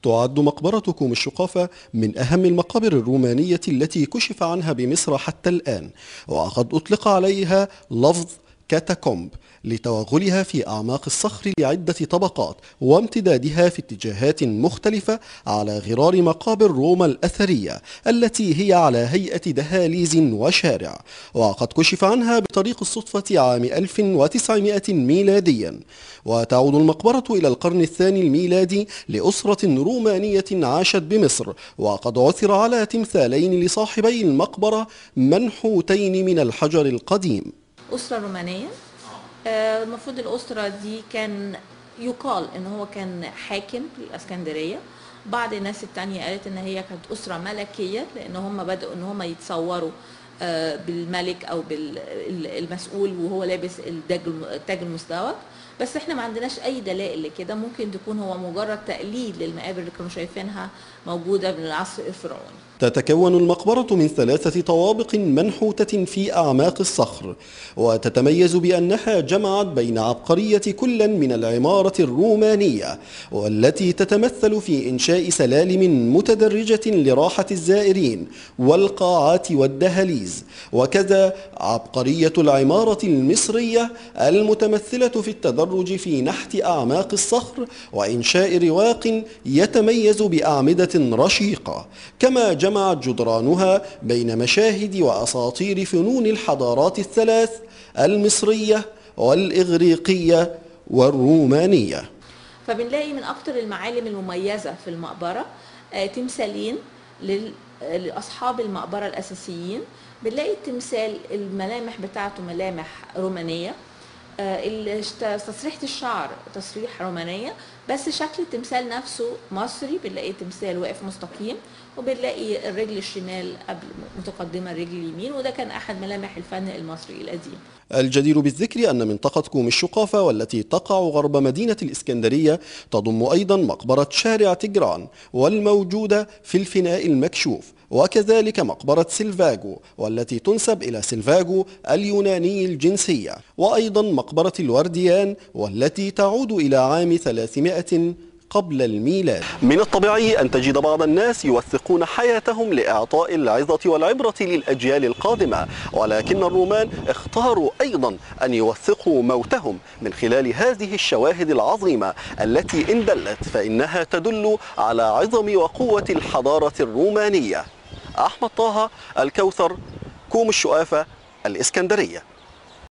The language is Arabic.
تعد مقبرة كوم الشقافة من أهم المقابر الرومانية التي كشف عنها بمصر حتى الآن، وقد أطلق عليها لفظ كاتاكومب لتوغلها في أعماق الصخر لعدة طبقات وامتدادها في اتجاهات مختلفة على غرار مقابر روما الأثرية التي هي على هيئة دهاليز وشارع. وقد كشف عنها بطريق الصدفة عام 1900 ميلاديا. وتعود المقبرة إلى القرن الثاني الميلادي لأسرة رومانية عاشت بمصر، وقد عثر على تمثالين لصاحبي المقبرة منحوتين من الحجر القديم. أسرة رومانية، المفروض الأسرة دي كان يقال إن هو كان حاكم الإسكندرية. بعض الناس التانية قالت إن هي كانت أسرة ملكية، لأن هم بدأوا إن هم يتصوروا بالملك أو بالمسؤول وهو لابس التاج المزدوج. بس احنا ما عندناش اي دلائل لكده، ممكن تكون هو مجرد تقليد للمقابر اللي كانوا شايفينها موجودة من العصر الفرعوني. تتكون المقبرة من 3 طوابق منحوتة في أعماق الصخر، وتتميز بأنها جمعت بين عبقرية كل من العمارة الرومانية والتي تتمثل في إنشاء سلالم متدرجة لراحة الزائرين والقاعات والدهاليز، وكذا عبقرية العمارة المصرية المتمثلة في التدرج في نحت أعماق الصخر وإنشاء رواق يتميز بأعمدة رشيقة، كما جمعت جدرانها بين مشاهد وأساطير فنون الحضارات الثلاث المصرية والإغريقية والرومانية. فبنلاقي من أكتر المعالم المميزة في المقبرة تمثالين لأصحاب المقبرة الأساسيين. بنلاقي التمثال الملامح بتاعته ملامح رومانية، تسريحة الشعر تسريح رومانية، بس شكل التمثال نفسه مصري. بنلاقي تمثال واقف مستقيم، وبنلاقي الرجل الشمال قبل متقدمة الرجل اليمين، وده كان أحد ملامح الفن المصري القديم. الجدير بالذكر أن منطقة كوم الشقافة والتي تقع غرب مدينة الإسكندرية تضم أيضا مقبرة شارع تجران والموجودة في الفناء المكشوف، وكذلك مقبرة سيلفاجو والتي تنسب إلى سيلفاجو اليوناني الجنسية، وأيضا مقبرة الورديان والتي تعود إلى عام 300 قبل الميلاد. من الطبيعي أن تجد بعض الناس يوثقون حياتهم لإعطاء العظة والعبرة للأجيال القادمة، ولكن الرومان اختاروا أيضا أن يوثقوا موتهم من خلال هذه الشواهد العظيمة التي إن دلت فإنها تدل على عظم وقوة الحضارة الرومانية. أحمد طه، الكوثر، كوم الشقافة، الإسكندرية.